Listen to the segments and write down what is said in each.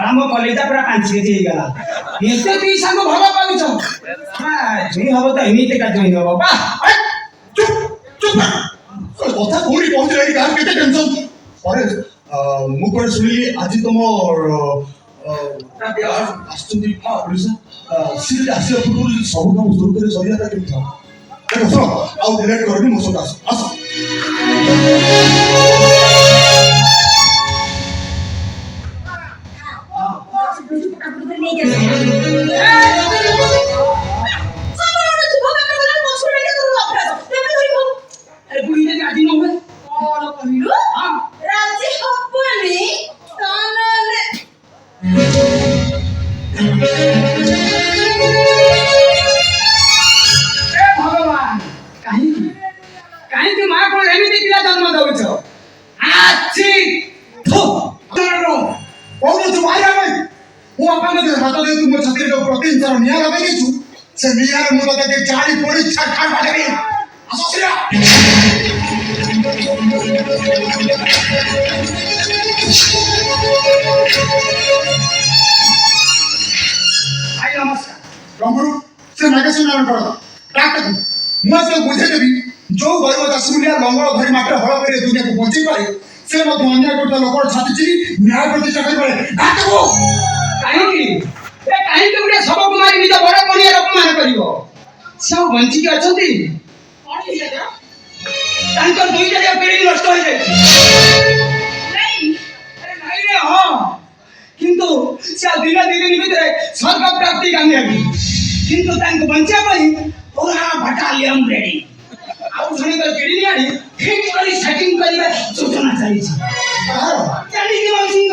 ଆମ କଲେଜଟା ପୁରା 5 କେଜି ହେଇଗଲା। ଏତେ ଦୁଇ ସାଙ୍ଗ ଭଲ ପାଉଛ ଜୁଇ ହବ ତ ଏମିତି କା ଜୁଇ ହବ ବା। କଥା କୋଉଠି ପହଞ୍ଚିଲାଣି କାହାର କେତେ ଟେନସନ ପରେ ମୁଁ କୁଆଡେ ଶୁଣିଲି ଆଜି ତମ ଆସୁଛନ୍ତି ଓଡ଼ିଶା ସିଏ ଯଦି ଆସିବା ପୂର୍ବରୁ ସବୁ କାମ ସୁରୁଖୁରୁରେ ସରିଯାନ୍ତା କେମିତି ହବ ଦେଖ ଶୁଣ ଆଉ ଲେଟ୍ କରିନି ମୋ ସହିତ ଆସ बुझेदेवी जो गरीब चाषी मुलिया लंगर धरी मात्र हल कर दुनिया को बचे पारे से अन्याय करता लोक छाती चिरी न्याय प्रतिष्ठा कर पारे कहीं गोटे शव को मारी निज बड़ पड़िया अपमान कर सब बंचिक अच्छा दुईटा पीढ़ी नष्ट हो जाए हाँ किंतु से दिन दिन भितर स्वर्ग प्राप्ति कामयाबी किंतु बंचा पूरा बटालियन रेडी आउ जने कर केडी नि आडी ठीक करी सेटिंग करिवे योजना चली छी चली कि मसिंग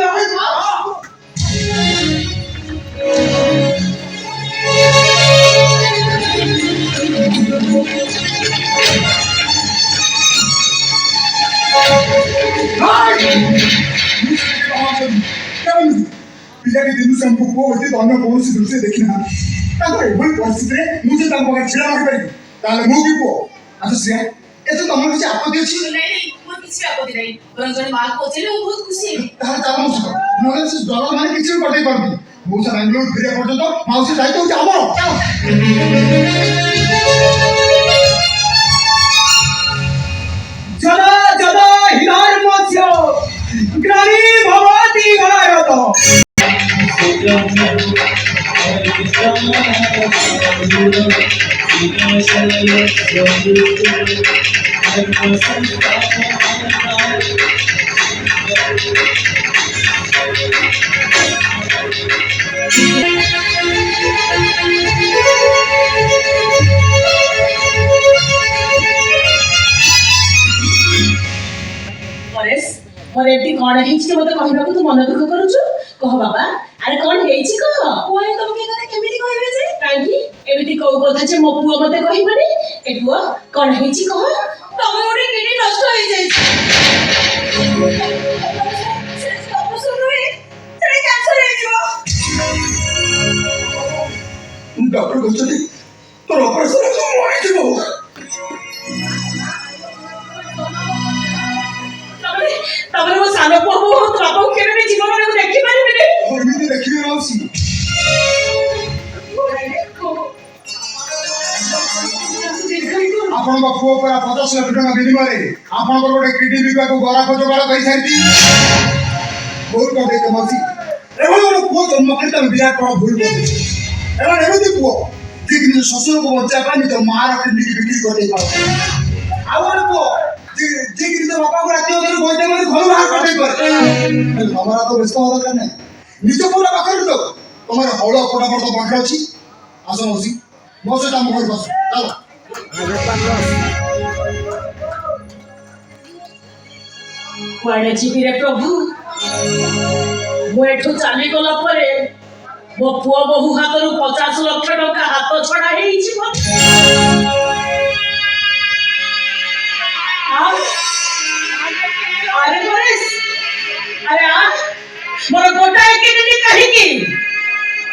पिला के दिन से हमको को होती तो अन्य कौन सी दृश्य देखना ताको एभଳି ପରିସ୍ଥିତିରେ ମୁଁ ଯେ ତାଙ୍କ ପାଖରେ ଛିଡ଼ା ହୋଇପାରିବି ତାହେଲେ ମୁଁ ବି ପୁଅ ଆଚ୍ଛା ଶ୍ରେୟା ଏତେ ତମର କିଛି ଆପତ୍ତି ଅଛି ନାଇଁ ମୋର କିଛି ଆପତ୍ତି ନାହିଁ ବରଂ ଜଣେ ମା ପଚାରିଲେ ମୁଁ ବହୁତ ଖୁସି ହେବି ତାହେଲେ ଚାଲ ମୋ ସହ ନହେଲେ ସେ ଡର ମାନେ କିଛି ବି କଟେଇ ପାରନ୍ତି ମଉସା ବାଙ୍ଗାଲୋର ଫେରିବା ପର୍ଯ୍ୟନ୍ତ ମାଉସୀ ଦାୟିତ୍ୱ ହେଉଛି ଆମର ଜନ ଜନ ହିରାର ମଧ୍ୟ ଗ୍ରାମୀ ଭବତି ଭାରତ मोरे एटी कोन हेछि मते कहबा को तू मन दुख करूछु कह बाबा अरे कोन हेछि कह कोए तुम के करे केमिति कहबे जे काई एमिति को कथा जे मो पुओ मते कहबनी ए पुओ कोन हेछि कह तम ओडी किडी नष्ट होई जाई से ऑपरेशन होई से कैंसर हे जीवो डॉक्टर कहते तो ऑपरेशन को मोई जीवो तबरे वो सानो को तो बापा केबे भी जीवन में देखि पारिबे नै एमिति देखिबे माउसी आपण को पुओ पर 50 लाख टका बिनिमय आपण को गोटे किडनी बिका को गरा को जोगाड़ कई सारती बहुत को देख माउसी एवं पुओ जन्म करता विराट बड़ भूल कर एवं एमिति पुओ ठीक नि ससुर को बच्चा पानी तो मार किडनी बिक्री कर दे पाओ आवर पुओ जे किते बापा को राती होकर गोइते माने घर बाहर कर दे पर हमारा तो व्यस्त होता करने निज पूरा बाकर तो तुम्हारे हौला कोटा पर तो बाकर अछि आसो मौसी मोसे काम कर बस चलो कुआडे जीवी रे प्रभु मो एठो चाली गला परे मो पुओ बहु हातरु 50 लाख टका हाथ छडा हेइछि मो अरे परेश अरे आ मोर गोटाए किडनी कहि की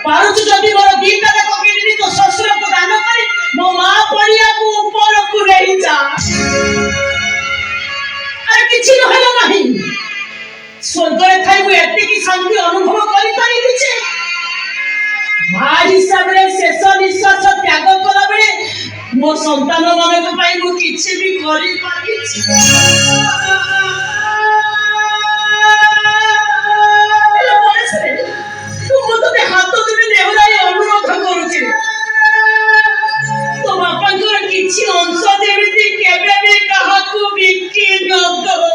पारुछु जदी मोर दीटा को किडनी तो ससुर को दान करी मो मां पड़िया को ऊपर को नहीं जा अरे किछि रहला नहीं स्वर्ग रे थाई मु एते की शांति अनुभव करि पारि ମୋ ସନ୍ତାନ ମାନଙ୍କ ପାଇଁ ମୁଁ କିଛି ବି କରିପାରିଛି। ମୁଁ ତତେ ହାତ ଧରି ନେହୁରାଇ ଅନୁରୋଧ କରୁଛି, ତୋ ବାପାଙ୍କର କିଛି ଅଂଶ ଯେମିତି କେବେ ବି କାହାକୁ ବିକି ନ ଦଉ।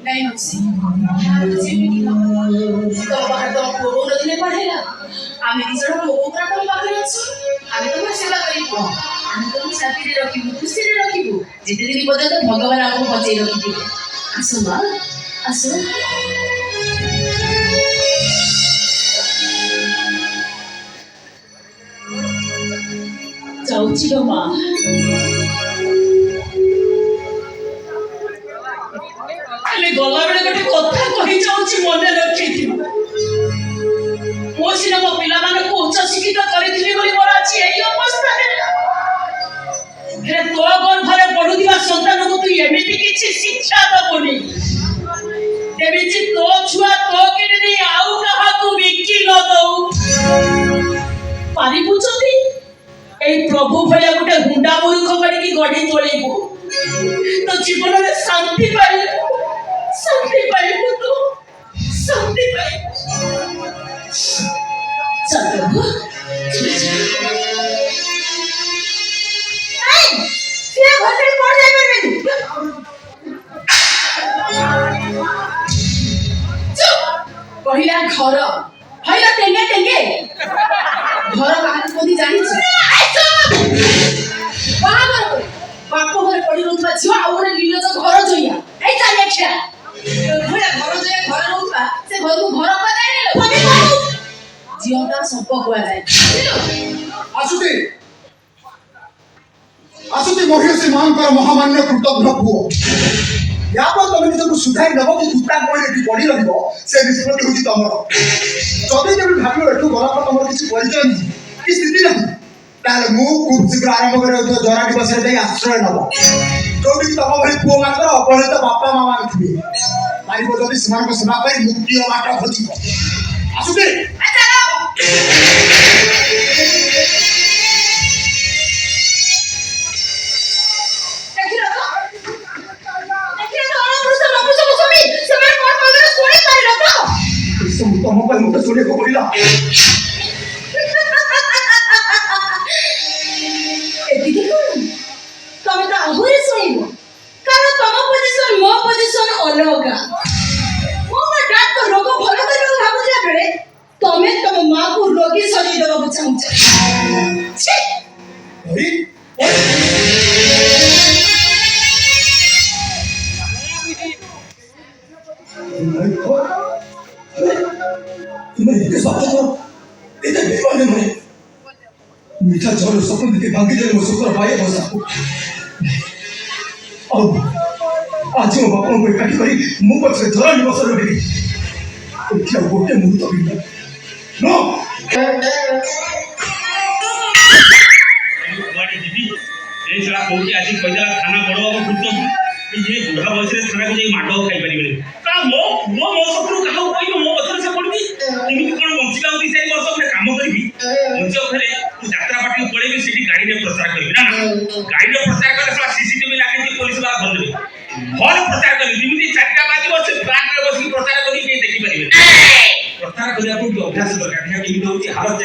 नहीं मौसी तो बाहर तो पुओ नदिले पढेला आमे दिसरा पुओ करा कोन पाखरे अछु आमे तो सेवा करिबो आमे तो साथी रे रखिबो खुशी रे रखिबो जेते दिन पर्यंत भगवान आपको बचै रखिबो। आसो मां आसो जाउची गो मां। ଆମେ ଗଲାବେଳେ ଗୋଟେ କଥା କହି ଯାଉଛି, ମନେ ରଖିଥିବୁ। ମୁଁ ସିନା ମୋ ପିଲାମାନଙ୍କୁ ଉଚ୍ଚ ଶିକ୍ଷିତ କରିଥିଲି ବୋଲି ମୋର ଆଜି ଏଇ ଅବସ୍ଥା ହେଲା। ହେଲେ ତୋ ଗର୍ଭରେ ପଢୁଥିବା ସନ୍ତାନକୁ ତୁ ଏମିତି କିଛି ଶିକ୍ଷା ଦବୁନି ଯେମିତି ତୋ ଛୁଆ ତୋ କିଡନୀ ଆଉ କାହାକୁ ବିକି ନ ଦଉ। ପାରିବୁ ଯଦି ଏଇ ପ୍ରଭୁ ଭଳିଆ ଗୋଟେ ହୁଣ୍ଡା ମୂର୍ଖ କରିକି ଗଢି ତୋଳିବୁ, ତୋ ଜୀବନରେ ଶାନ୍ତି ପାଇବୁ, ଶାନ୍ତି ପାଇବୁ, ତୁ ଶାନ୍ତି ପାଇବୁ। ଚାଲ कहिला घर हैला टेंगे टेंगे घर काहे कोदी जानिछ बाबर बाप घर पड़ी रहउतबा झियो आ ओरे लियो जो घर जोइया ए ता देखा भया घर जोइया घर रहउतबा से घर को घर को जाय ने फमी कहू झियोटा सब कोआ जाय आसुती आसुती महेश मानकर महामान्य कृतज्ञ पुओ या पर तुम निजको सुधारी नब कि कुत्ता कोई एठी पड़ी रहबो से निष्पत्ति होची तमरो जदि जब भाबियो एठु गला पर तमरो किछि परिचय नहीं कि स्थिति नहीं ताले मु खूब शीघ्र आरंभ करे जरा दिवस रे जाई आश्रय नब जोडी तम भई पुओ मानकर अपहृत बापा मामा थिबे मारिबो जदि समान को सेवा करी मुक्ति और माटा खोजी आसुती तम पर मुझे सुने को पड़िला एतिके कोन तमे तो आहुरी सुनिबो कारण तम पोजीशन मो पोजीशन अलगा। मो डॉक्टर रोग भलो करबो भाबुला बेले तमे तम मां को रोगी सजी देबो चाहछ। छी अरे तुम्हें इतने स्वागत करो इतने बेईमान है मीठा चावल सपन के भागी जाने में शुक्र पाए बसा और आज मैं बापा को इकट्ठी करी मुंह पर से जरा निवास रखेगी क्या गोटे मुंह तो भी नो वाड़ी दीदी ए सला कोठी आजी पैदला खाना बड़ो अब खुद ये बुढ़ा बयस रे खाना को जाई माडो खाई परिबे का मो सफर कहा कहियो मो पथर से पड़बी एमिति कोन बंचिला होती 4 वर्ष अपने काम करबी मुझे घरे तू यात्रा पार्टी पळेबी सेठी गाड़ी रे प्रचार करबी ना गाड़ी रे प्रचार करे सला सीसीटीवी लागे जे पुलिस वाला बंद देबे हर प्रचार करबी जेमिति 4टा बाजी बसे फ्लैट रे बसी प्रचार करी के देखि परिबे प्रचार करिया को अभ्यास दरकार है कि होती हालत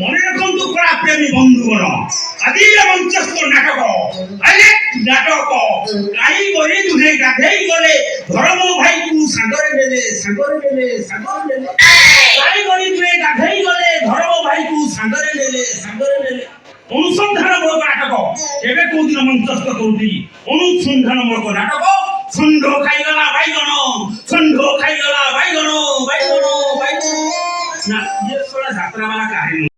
মনে রাখুন তো কড়া প্রেমী বন্ধুগণ আদির মঞ্চস্থ নাটক অনেক নাটক কাই করে দুহে গাধেই গলে ধর্ম ভাইকু সাগরে নেলে কাই করে দুহে গাধেই গলে ধর্ম ভাইকু সাগরে নেলে অনুসন্ধানমূলক নাটক এবে কোনদিন মঞ্চস্থ করুছি অনুসন্ধানমূলক নাটক ষণ্ড খাইগলা বাইগণ না ইয়ে সরা যাত্রা বালা কাহিনী